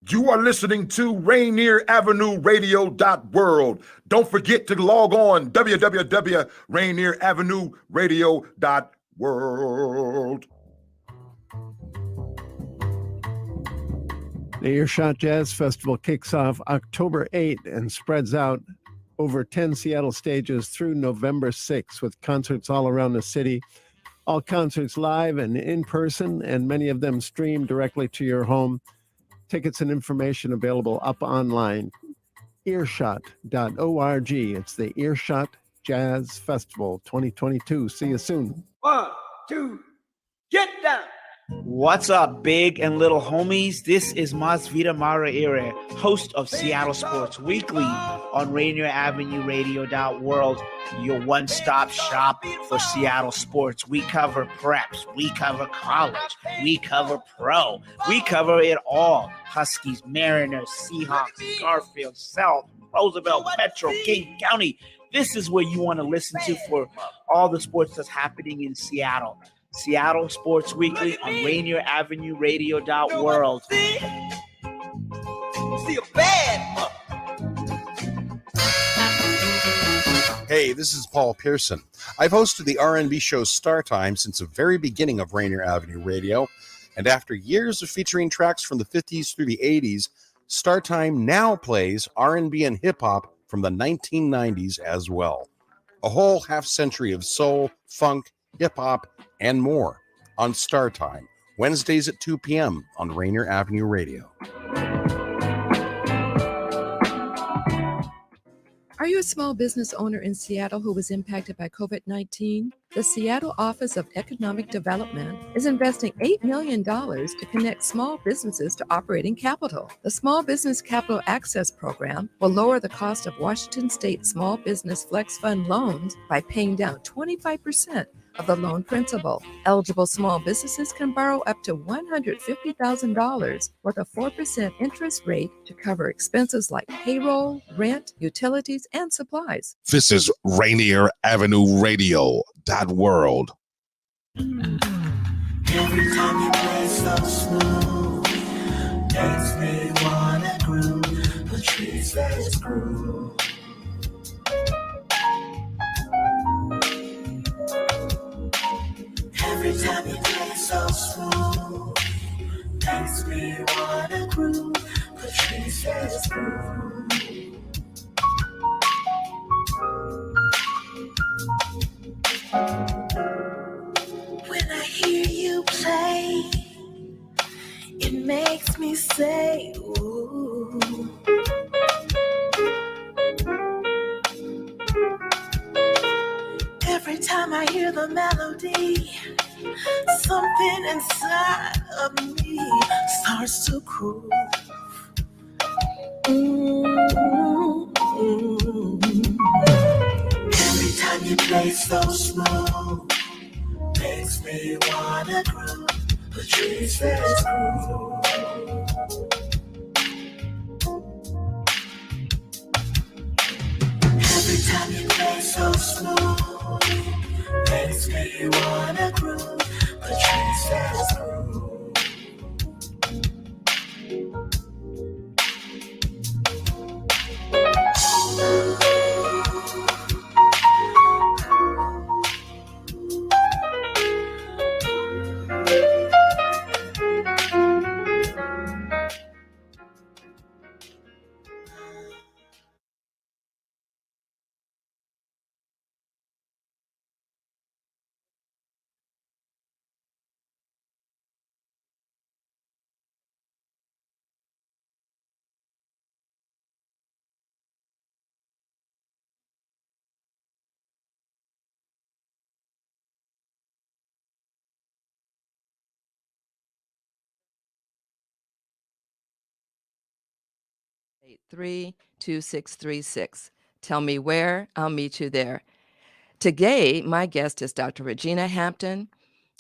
You are listening to Rainier Avenue Radio.world. Don't forget to log on www.rainieravenue.world. The Earshot Jazz Festival kicks off October 8th and spreads out over 10 Seattle stages through November 6th with concerts all around the city. All concerts live and in person, and many of them streamed directly to your home. Tickets and information available up online. Earshot.org. It's the Earshot Jazz Festival 2022. See you soon. 1, 2, get down. What's up, big and little homies? This is Masvita Maraire, host of Seattle Sports Weekly on Rainier Avenue Radio.world, your one-stop shop for Seattle sports. We cover preps, we cover college, we cover pro, we cover it all. Huskies, Mariners, Seahawks, Garfield, South, Roosevelt, Metro, King County. This is what you want to listen to for all the sports that's happening in Seattle. Seattle Sports Weekly on Rainier Avenue Radio.world. See a bad Hey, this is Paul Pearson. I've hosted the R&B show Star Time since the very beginning of Rainier Avenue Radio, and after years of featuring tracks from the 50s through the 80s, Star Time now plays R&B and hip-hop from the 1990s as well. A whole half-century of soul, funk, hip-hop, and more on Star Time, Wednesdays at 2 p.m. on Rainier Avenue Radio. Are you a small business owner in Seattle who was impacted by COVID-19? The Seattle Office of Economic Development is investing $8 million to connect small businesses to operating capital. The Small Business Capital Access Program will lower the cost of Washington State Small Business Flex Fund loans by paying down 25% of the loan principal. Eligible small businesses can borrow up to $150,000 with a 4% interest rate to cover expenses like payroll, rent, utilities, and supplies. This is Rainier Avenue Radio.world. Every time you play so smooth, makes me wanna groove. Patrice says groove. Every time you play so smooth, makes me wanna groove. Patrice says groove. When I hear you play, it makes me say, ooh. Every time I hear the melody, something inside of me starts to groove. Every time you play so smooth, makes me wanna groove. Patrice says groove. Every time you play so smooth, makes me wanna groove. Patrice says groove. Eight 32636. Tell me where, I'll meet you there. Today, my guest is Dr. Regina Hampton.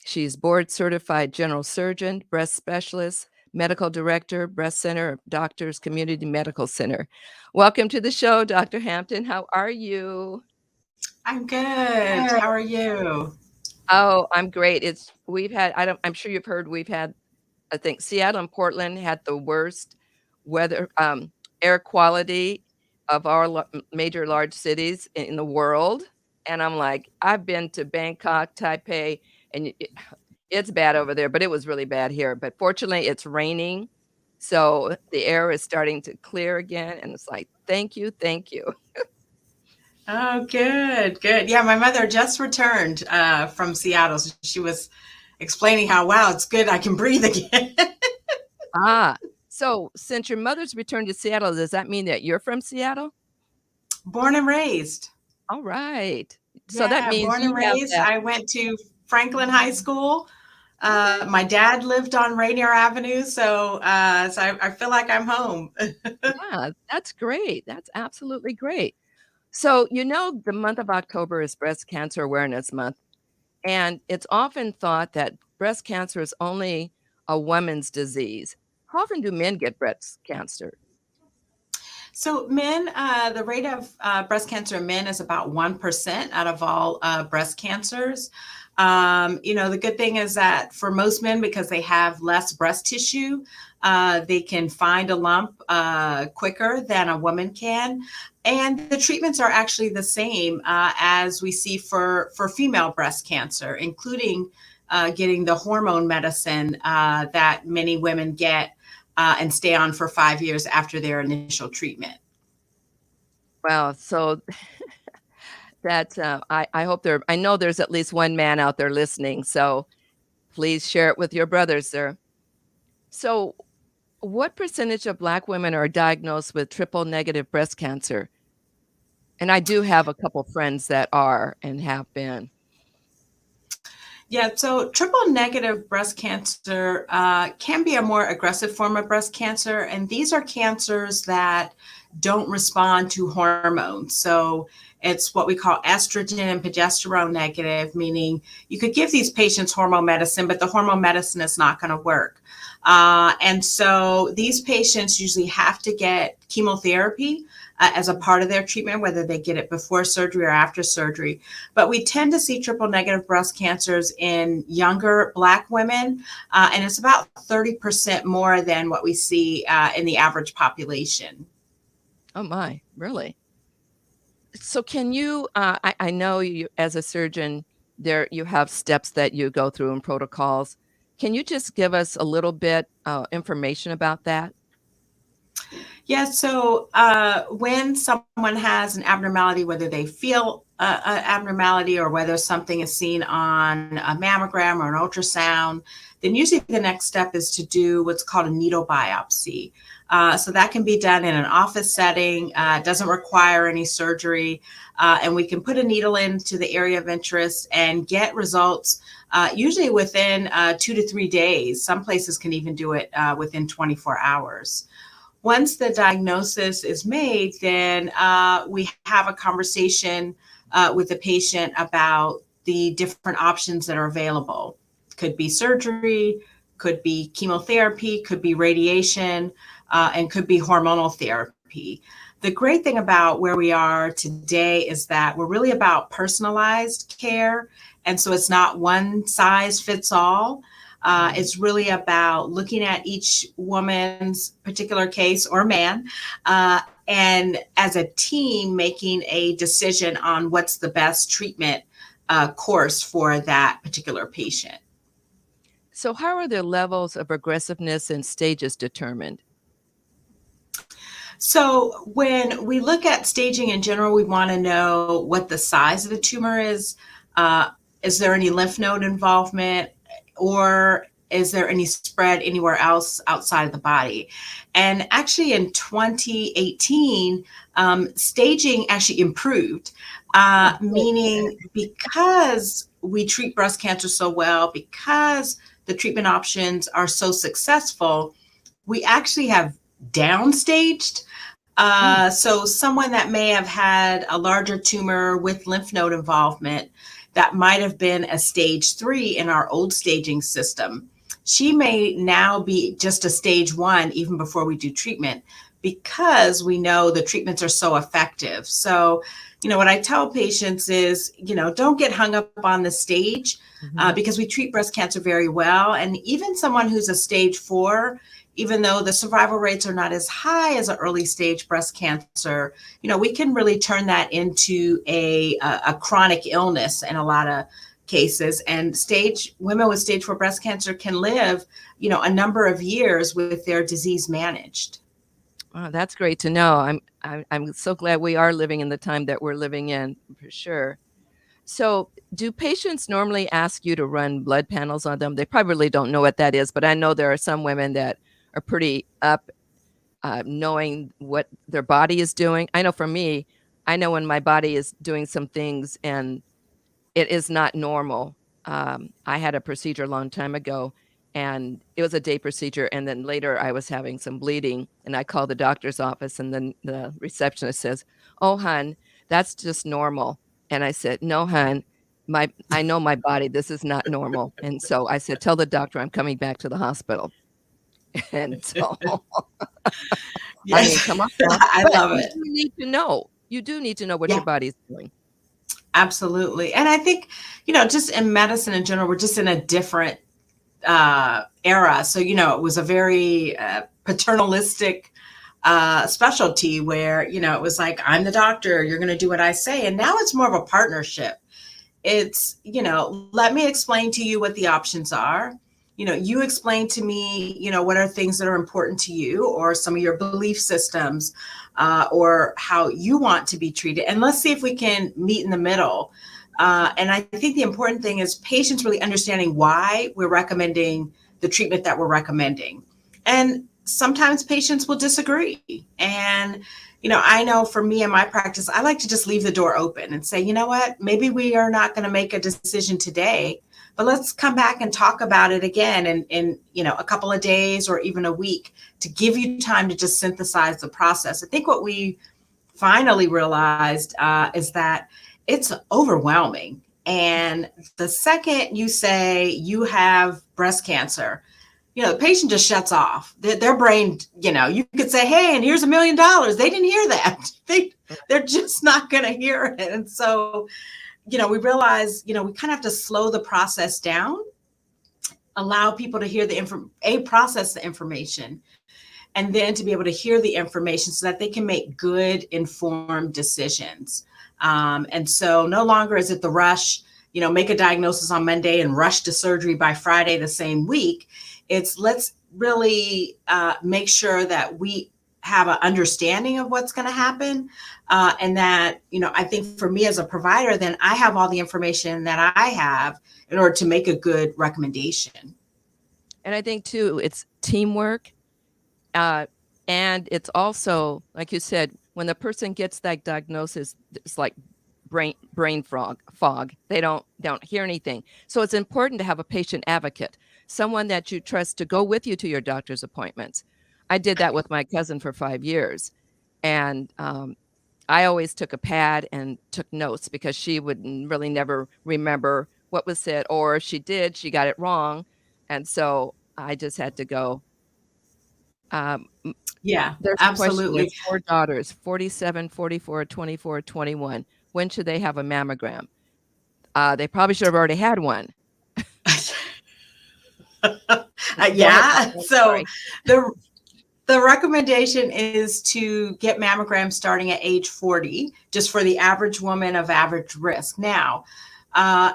She's board certified general surgeon, breast specialist, medical director, Breast Center of Doctors Community Medical Center. Welcome to the show, Dr. Hampton. How are you? I'm good. How are you? Oh, I'm great. I'm sure you've heard, I think Seattle and Portland had the worst weather, air quality of our major large cities in the world. And I'm like, I've been to Bangkok, Taipei, and it's bad over there, but it was really bad here. But fortunately, it's raining. So the air is starting to clear again. And it's like, thank you, thank you. Oh, good, good. Yeah, my mother just returned from Seattle. So she was explaining how, wow, it's good. I can breathe again. So since your mother's returned to Seattle, does that mean that you're from Seattle? Born and raised. All right. So Yeah, that means born and you have raised. that. I went to Franklin High School. My dad lived on Rainier Avenue, so I feel like I'm home. Yeah, that's great. That's absolutely great. So, the month of October is Breast Cancer Awareness Month, and it's often thought that breast cancer is only a woman's disease. How often do men get breast cancer? So men, the rate of breast cancer in men is about 1% out of all breast cancers. The good thing is that for most men, because they have less breast tissue, they can find a lump quicker than a woman can. And the treatments are actually the same as we see for female breast cancer, including getting the hormone medicine that many women get and stay on for 5 years after their initial treatment. Wow. So that's, I hope I know there's at least one man out there listening. So please share it with your brothers, sir. So what percentage of Black women are diagnosed with triple negative breast cancer? And I do have a couple friends that are and have been. Yeah, so triple negative breast cancer can be a more aggressive form of breast cancer. And these are cancers that don't respond to hormones. So it's what we call estrogen and progesterone negative, meaning you could give these patients hormone medicine, but the hormone medicine is not going to work. And so these patients usually have to get chemotherapy as a part of their treatment, whether they get it before surgery or after surgery. But we tend to see triple negative breast cancers in younger Black women, and it's about 30% more than what we see in the average population. Oh my, really? So can you, I know you as a surgeon, you have steps that you go through and protocols. Can you just give us a little bit information about that? Yeah, so when someone has an abnormality, whether they feel an abnormality or whether something is seen on a mammogram or an ultrasound, then usually the next step is to do what's called a needle biopsy. So that can be done in an office setting. It doesn't require any surgery. And we can put a needle into the area of interest and get results usually within 2 to 3 days. Some places can even do it within 24 hours. Once the diagnosis is made, then we have a conversation with the patient about the different options that are available. Could be surgery, could be chemotherapy, could be radiation, and could be hormonal therapy. The great thing about where we are today is that we're really about personalized care. And so it's not one size fits all. It's really about looking at each woman's particular case or man, and as a team making a decision on what's the best treatment course for that particular patient. So how are the levels of aggressiveness and stages determined? So when we look at staging in general, we want to know what the size of the tumor is. Is there any lymph node involvement? Or is there any spread anywhere else outside of the body? And actually in 2018, staging actually improved, meaning because we treat breast cancer so well, because the treatment options are so successful, we actually have downstaged. So someone that may have had a larger tumor with lymph node involvement that might have been a stage 3 in our old staging system, she may now be just a stage 1 even before we do treatment, because we know the treatments are so effective. So what I tell patients is, don't get hung up on the stage because we treat breast cancer very well. And even someone who's a stage 4, even though the survival rates are not as high as an early stage breast cancer, we can really turn that into a chronic illness in a lot of cases. And women with stage 4 breast cancer can live, a number of years with their disease managed. Wow, that's great to know. I'm so glad we are living in the time that we're living in, for sure. So do patients normally ask you to run blood panels on them? They probably don't know what that is, but I know there are some women that are pretty up knowing what their body is doing. I know for me, I know when my body is doing some things and it is not normal. I had a procedure a long time ago, and it was a day procedure. And then later I was having some bleeding, and I called the doctor's office, and then the receptionist says, "Oh, hon, that's just normal." And I said, "No, hon, I know my body. This is not normal." And so I said, "Tell the doctor I'm coming back to the hospital." And so, I mean, come on. I love it. You need to know. You do need to know what your body's doing. Absolutely. And I think, just in medicine in general, we're just in a different era. So, it was a very paternalistic specialty where, it was like, I'm the doctor, you're going to do what I say. And now it's more of a partnership. It's, let me explain to you what the options are. You explain to me, what are things that are important to you or some of your belief systems or how you want to be treated. And let's see if we can meet in the middle. And I think the important thing is patients really understanding why we're recommending the treatment that we're recommending. And sometimes patients will disagree. And, I know for me in my practice, I like to just leave the door open and say, you know what, maybe we are not going to make a decision today, but let's come back and talk about it again in a couple of days or even a week to give you time to just synthesize the process. I think what we finally realized is that it's overwhelming. And the second you say you have breast cancer, the patient just shuts off. Their brain, you could say, hey, and here's $1 million. They didn't hear that. They're just not going to hear it. And so, we realize, we kind of have to slow the process down, allow people to hear process the information, and then to be able to hear the information so that they can make good, informed decisions. And so no longer is it the rush, make a diagnosis on Monday and rush to surgery by Friday the same week. It's let's really make sure that we have an understanding of what's going to happen. And that, I think for me as a provider, then I have all the information that I have in order to make a good recommendation. And I think too, it's teamwork. And it's also, like you said, when the person gets that diagnosis, it's like brain fog. They don't hear anything. So it's important to have a patient advocate, someone that you trust to go with you to your doctor's appointments. I did that with my cousin for 5 years. And I always took a pad and took notes because she would really never remember what was said, or if she did, she got it wrong. And so I just had to go. Yeah, there's absolutely. 4 daughters, 47, 44, 24, 21. When should they have a mammogram? They probably should have already had one. Yeah. So the recommendation is to get mammograms starting at age 40, just for the average woman of average risk. Now,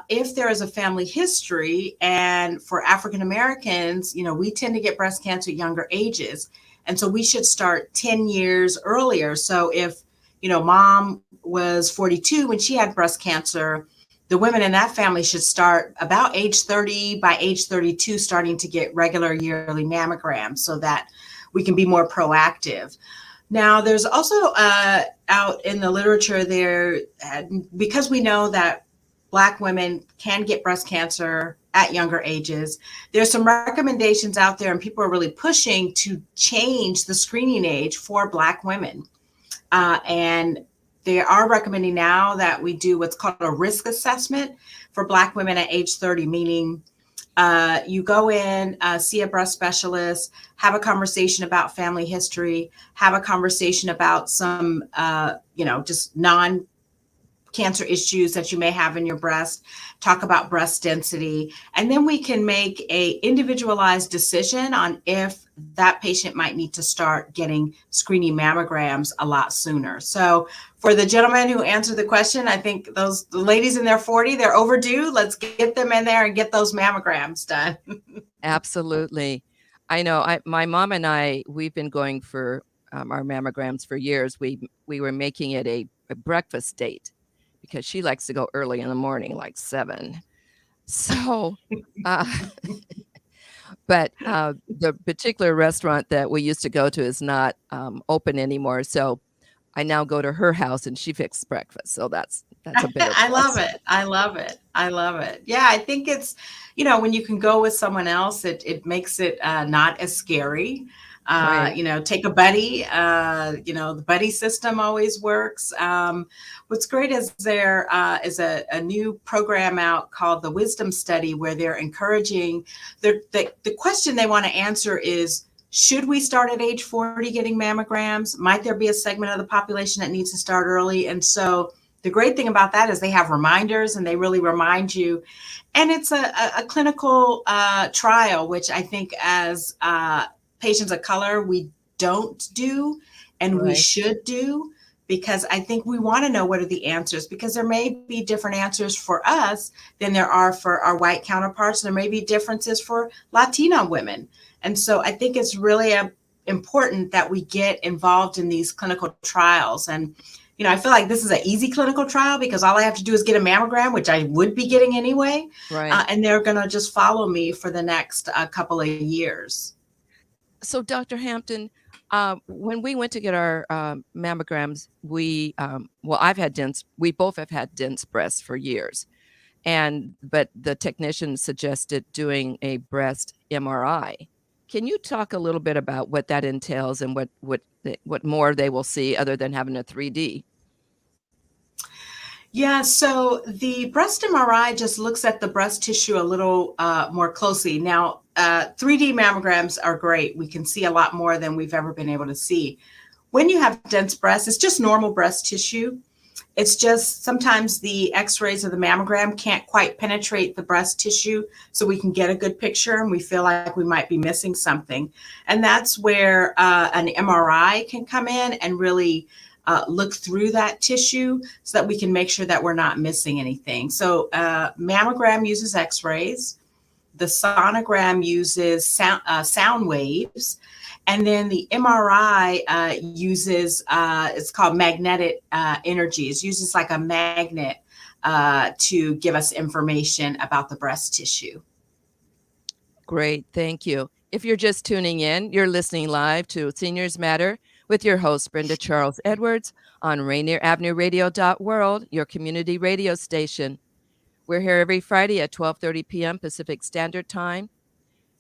if there is a family history, and for African Americans, we tend to get breast cancer at younger ages. And so we should start 10 years earlier. So if, mom was 42 when she had breast cancer, the women in that family should start about age 30, by age 32, starting to get regular yearly mammograms so that we can be more proactive. Now, there's also out in the literature there, because we know that Black women can get breast cancer at younger ages, there's some recommendations out there, and people are really pushing to change the screening age for Black women. And they are recommending now that we do what's called a risk assessment for Black women at age 30, meaning you go in, see a breast specialist, have a conversation about family history, have a conversation about some, just cancer issues that you may have in your breast, talk about breast density, and then we can make a individualized decision on if that patient might need to start getting screening mammograms a lot sooner. So for the gentleman who answered the question, I think the ladies in their 40, they're overdue. Let's get them in there and get those mammograms done. Absolutely. I know my mom and we've been going for our mammograms for years. We were making it a breakfast date because she likes to go early in the morning, like 7. So, but the particular restaurant that we used to go to is not open anymore. So I now go to her house and she fixes breakfast. So that's a bit. I love it. I love it. I love it. Yeah, I think it's, when you can go with someone else, it makes it not as scary. Right. Take a buddy, the buddy system always works. What's great is there is a new program out called the Wisdom Study, where they're encouraging, the question they want to answer is, should we start at age 40 getting mammograms? Might there be a segment of the population that needs to start early? And so the great thing about that is they have reminders and they really remind you. And it's a clinical trial, which I think as patients of color, we don't do, and we should do, because I think we want to know what are the answers, because there may be different answers for us than there are for our white counterparts. There may be differences for Latina women. And so I think it's really important that we get involved in these clinical trials. And, I feel like this is an easy clinical trial because all I have to do is get a mammogram, which I would be getting anyway. Right. And they're going to just follow me for the next couple of years. So, Dr. Hampton, when we went to get our mammograms, we both have had dense breasts for years, but the technician suggested doing a breast MRI. Can you talk a little bit about what that entails and what more they will see other than having a 3D? Yeah, so the breast MRI just looks at the breast tissue a little more closely. Now, 3D mammograms are great. We can see a lot more than we've ever been able to see. When you have dense breasts, it's just normal breast tissue. It's just sometimes the x-rays of the mammogram can't quite penetrate the breast tissue, so we can get a good picture and we feel like we might be missing something. And that's where an MRI can come in and really look through that tissue so that we can make sure that we're not missing anything. So mammogram uses x-rays. The sonogram uses sound waves. And then the MRI uses, it's called magnetic energy. It uses like a magnet to give us information about the breast tissue. Great, thank you. If you're just tuning in, you're listening live to Seniors Matter with your host, Brenda Charles Edwards, on Rainier Avenue Radio.world, your community radio station. We're here every Friday at 12:30 p.m. Pacific Standard Time.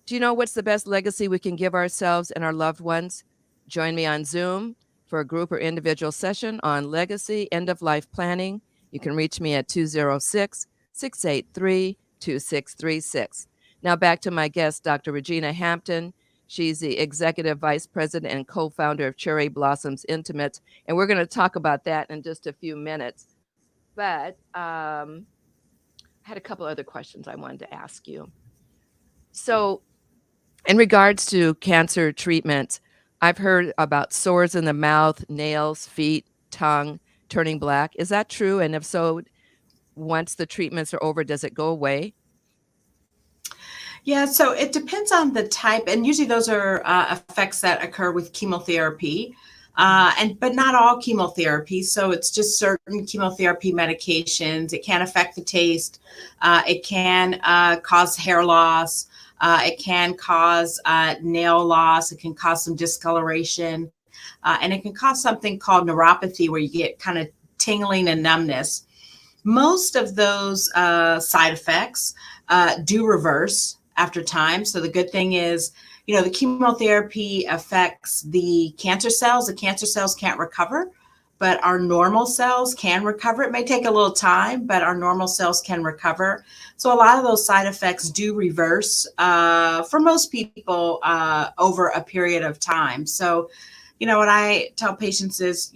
Do you know what's the best legacy we can give ourselves and our loved ones? Join me on Zoom for a group or individual session on legacy end-of-life planning. You can reach me at 206-683-2636. Now back to my guest, Dr. Regina Hampton. She's the Executive Vice President and co-founder of Cherry Blossoms Intimates, and we're going to talk about that in just a few minutes. But I had a couple other questions I wanted to ask you. So in regards to cancer treatments, I've heard about sores in the mouth, nails, feet, tongue turning black. Is that true? And if so, once the treatments are over, does it go away? Yeah, so it depends on the type. And usually those are effects that occur with chemotherapy. But not all chemotherapy. So it's just certain chemotherapy medications. It can affect the taste. It can cause hair loss. It can cause nail loss. It can cause some discoloration. And it can cause something called neuropathy, where you get kind of tingling and numbness. Most of those side effects do reverse after time. So the good thing is, the chemotherapy affects the cancer cells. The cancer cells can't recover, but our normal cells can recover. It may take a little time, but our normal cells can recover. So a lot of those side effects do reverse for most people over a period of time. So, what I tell patients is,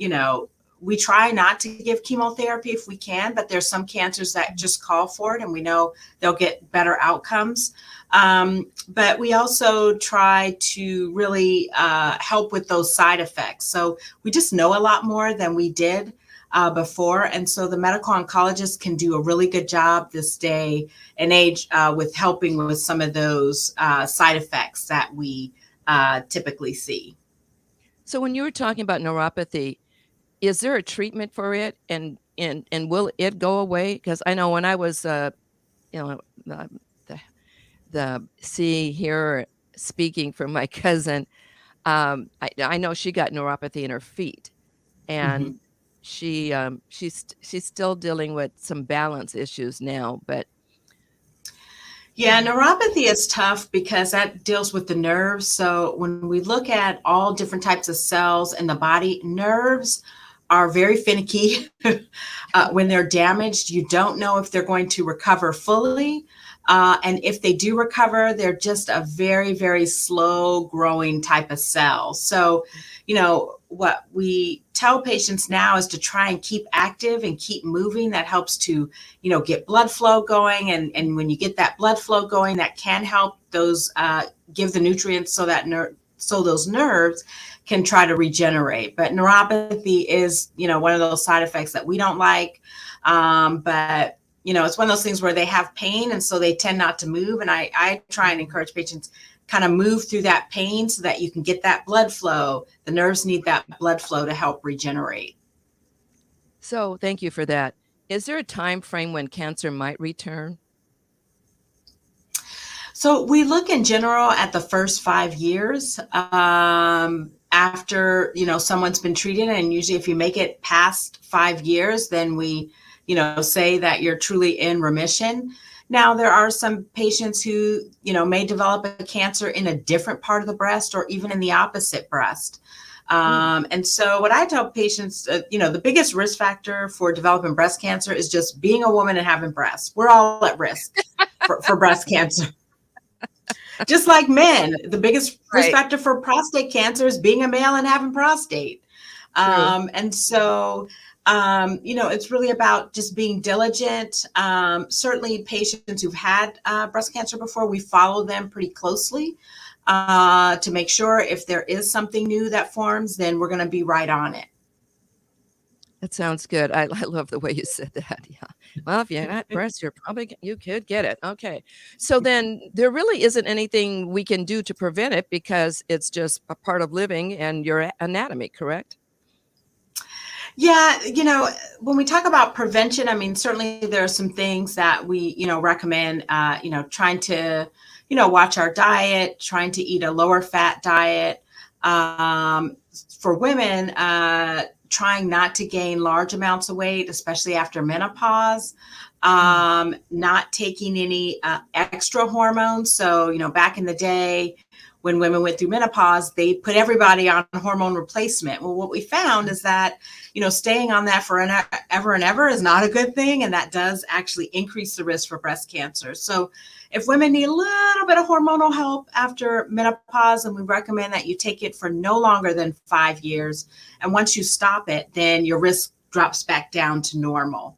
we try not to give chemotherapy if we can, but there's some cancers that just call for it, and we know they'll get better outcomes. But we also try to really help with those side effects. So we just know a lot more than we did before. And so the medical oncologist can do a really good job this day and age with helping with some of those side effects that we typically see. So when you were talking about neuropathy, is there a treatment for it, and will it go away? Because I know when I was, the here speaking for my cousin, I know she got neuropathy in her feet, and she's still dealing with some balance issues now, but. Yeah, neuropathy is tough because that deals with the nerves. So when we look at all different types of cells in the body, nerves are very finicky. When they're damaged, you don't know if they're going to recover fully. And if they do recover, they're just a very, very slow growing type of cell. So, what we tell patients now is to try and keep active and keep moving. That helps to, get blood flow going. And when you get that blood flow going, that can help those, give the nutrients so that so those nerves can try to regenerate. But neuropathy is, one of those side effects that we don't like. But it's one of those things where they have pain, and so they tend not to move. And I try and encourage patients kind of move through that pain so that you can get that blood flow. The nerves need that blood flow to help regenerate. So thank you for that. Is there a time frame when cancer might return? So we look in general at the first 5 years after, someone's been treated. And usually if you make it past 5 years, then we, say that you're truly in remission. Now, there are some patients who, may develop a cancer in a different part of the breast or even in the opposite breast. And so what I tell patients, the biggest risk factor for developing breast cancer is just being a woman and having breasts. We're all at risk for breast cancer. Just like men, the biggest risk factor for prostate cancer is being a male and having prostate. And so, it's really about just being diligent. Certainly patients who've had breast cancer before, we follow them pretty closely to make sure if there is something new that forms, then we're going to be right on it. That sounds good. I love the way you said that. Yeah. Well, if you got breast, you could get it. Okay. So then there really isn't anything we can do to prevent it because it's just a part of living and your anatomy, correct? Yeah, when we talk about prevention, I mean, certainly there are some things that we, recommend, trying to, watch our diet, trying to eat a lower fat diet. For women, trying not to gain large amounts of weight, especially after menopause, not taking any extra hormones. So, back in the day, when women went through menopause, they put everybody on hormone replacement. Well, what we found is that, staying on that forever and ever is not a good thing. And that does actually increase the risk for breast cancer. So if women need a little bit of hormonal help after menopause, and we recommend that you take it for no longer than 5 years. And once you stop it, then your risk drops back down to normal.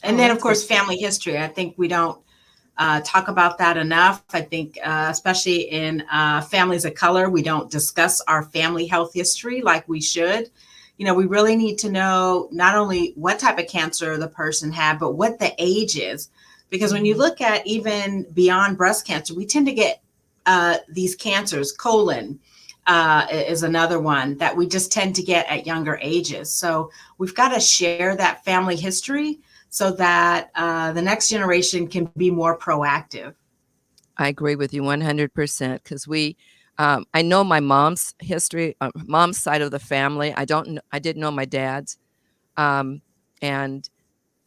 And then, of course, family history. I think we don't talk about that enough. I think, especially in families of color, we don't discuss our family health history like we should. We really need to know not only what type of cancer the person had, but what the age is. Because when you look at even beyond breast cancer, we tend to get these cancers. Colon is another one that we just tend to get at younger ages. So we've got to share that family history so that the next generation can be more proactive. I agree with you 100% because I know my mom's history, mom's side of the family. I didn't know my dad's. And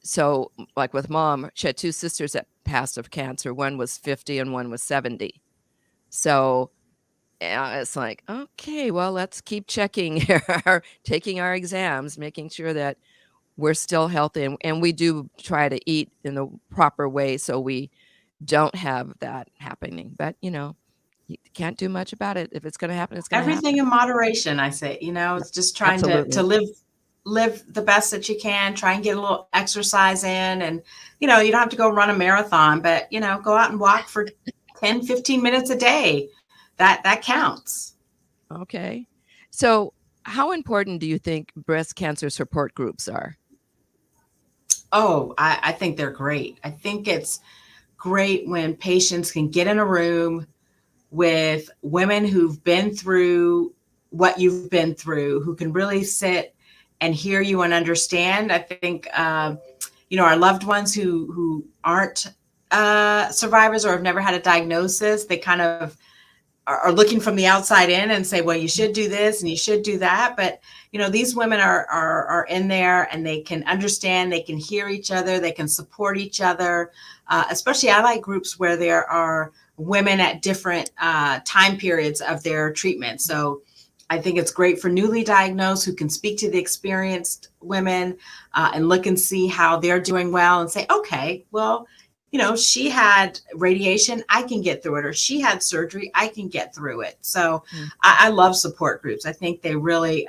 so like with mom, she had 2 sisters that passed of cancer. One was 50 and one was 70. So it's like, okay, well, let's keep checking, taking our exams, making sure that we're still healthy. And we do try to eat in the proper way so we don't have that happening. But, you can't do much about it. If it's going to happen, it's going to happen. Everything in moderation, I say, it's just trying to live live the best that you can, try and get a little exercise in. And, you don't have to go run a marathon, but, go out and walk for 10, 15 minutes a day. That counts. Okay. So how important do you think breast cancer support groups are? Oh, I think they're great. I think it's great when patients can get in a room with women who've been through what you've been through, who can really sit and hear you and understand. I think, our loved ones who aren't survivors or have never had a diagnosis, they kind of are looking from the outside in and say, well, you should do this and you should do that. But, these women are in there and they can understand, they can hear each other, they can support each other. Especially I like groups where there are women at different time periods of their treatment. So I think it's great for newly diagnosed who can speak to the experienced women and look and see how they're doing well and say, okay, well, she had radiation, I can get through it, or she had surgery, I can get through it. So I love support groups. I think they really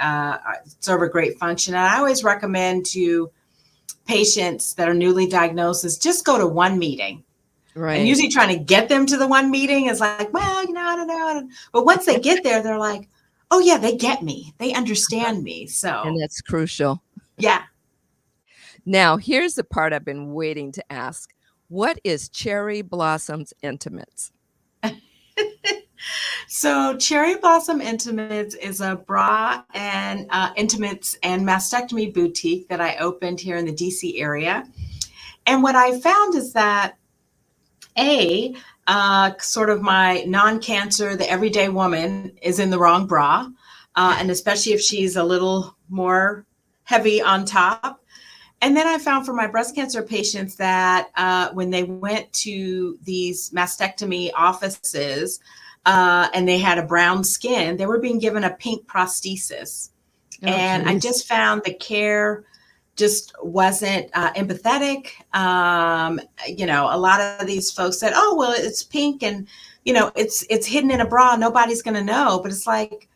serve a great function. And I always recommend to patients that are newly diagnosed is just go to one meeting. Right. And usually trying to get them to the one meeting is like, well, I don't know. But once they get there, they're like, oh yeah, they get me. They understand me. So, and that's crucial. Yeah. Now, here's the part I've been waiting to ask. What is Cherry Blossoms Intimates? So Cherry Blossom Intimates is a bra and intimates and mastectomy boutique that I opened here in the DC area. And what I found is that sort of my non-cancer, the everyday woman is in the wrong bra. And especially if she's a little more heavy on top. And then I found for my breast cancer patients that when they went to these mastectomy offices and they had a brown skin, they were being given a pink prosthesis. And I just found the care just wasn't empathetic. A lot of these folks said, oh, well, it's pink and, it's hidden in a bra. Nobody's going to know. But it's like,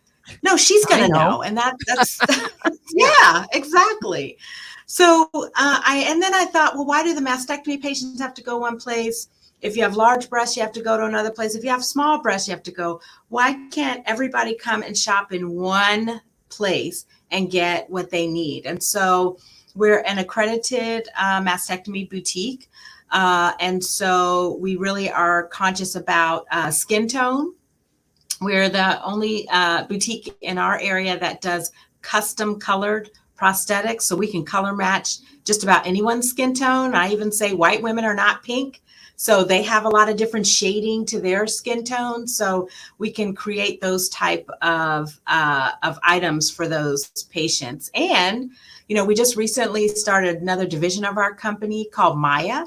no, she's going to know. And that's, yeah, exactly. So and then I thought, well, why do the mastectomy patients have to go one place? If you have large breasts, you have to go to another place. If you have small breasts, you have to go. Why can't everybody come and shop in one place and get what they need? And so we're an accredited mastectomy boutique. And so we really are conscious about skin tone. We're the only boutique in our area that does custom colored prosthetics, so we can color match just about anyone's skin tone. I even say white women are not pink, so they have a lot of different shading to their skin tone. So we can create those type of items for those patients. And we just recently started another division of our company called Maya,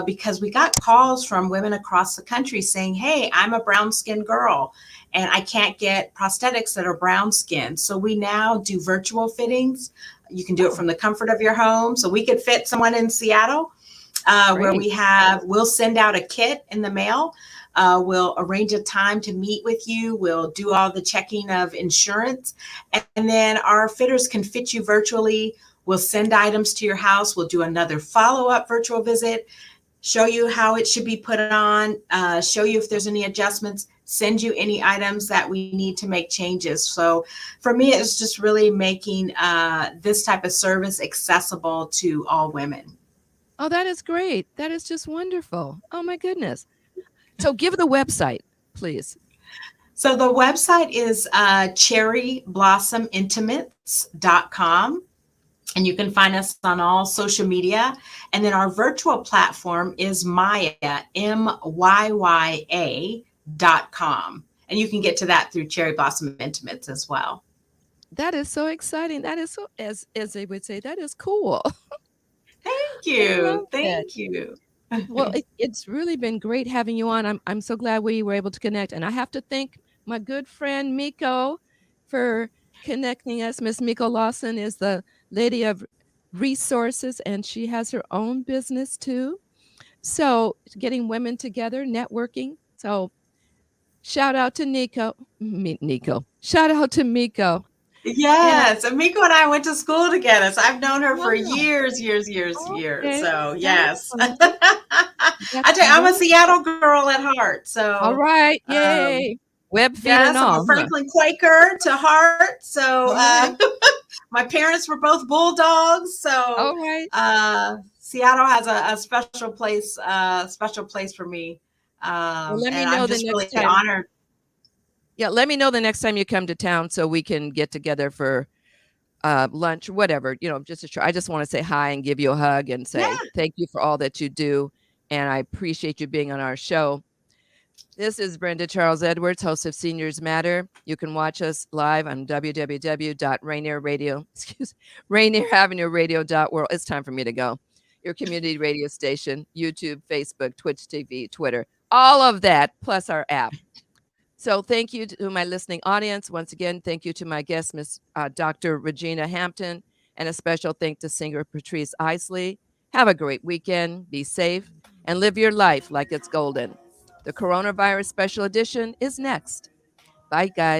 because we got calls from women across the country saying, hey, I'm a brown skinned girl and I can't get prosthetics that are brown skin. So we now do virtual fittings. You can do it from the comfort of your home. So we could fit someone in Seattle where we'll send out a kit in the mail. We'll arrange a time to meet with you. We'll do all the checking of insurance. And then our fitters can fit you virtually. We'll send items to your house. We'll do another follow-up virtual visit, show you how it should be put on, show you if there's any adjustments, send you any items that we need to make changes. So for me, it's just really making this type of service accessible to all women. Oh, that is great. That is just wonderful. Oh, my goodness. So give the website, please. So the website is cherryblossomintimates.com. And you can find us on all social media. And then our virtual platform is Maya, MYYA.com. And you can get to that through Cherry Blossom Intimates as well. That is so exciting. That is so, as they would say, that is cool. Thank you. Thank you. Well, it's really been great having you on. I'm so glad we were able to connect. And I have to thank my good friend Miko for connecting us. Miss Miko Lawson is the lady of resources, and she has her own business too. So getting women together, networking. So shout out to Nico. Shout out to Miko. Yes, and Miko and I went to school together, so I've known her for Wow. years. Okay. So That's yes, wonderful. I tell you, I'm a Wonderful. Seattle girl at heart. All So right. um, Yay. Web feet and yes, I'm a all. Huh? Franklin Quaker to heart. So All right. my parents were both Bulldogs. So All right. Seattle has a special place for me. Well, let me And know I'm the just really next time. honored. Yeah, let me know the next time you come to town so we can get together for lunch or whatever. I just want to say hi and give you a hug and say Yeah. thank you for all that you do. And I appreciate you being on our show. This is Brenda Charles Edwards, host of Seniors Matter. You can watch us live on RainierAvenueRadio.world. It's time for me to go. Your community radio station, YouTube, Facebook, Twitch TV, Twitter, all of that, plus our app. So thank you to my listening audience. Once again, thank you to my guest, Miss Dr. Regina Hampton, and a special thank to singer Patrice Isley. Have a great weekend. Be safe and live your life like it's golden. The Coronavirus Special Edition is next. Bye, guys.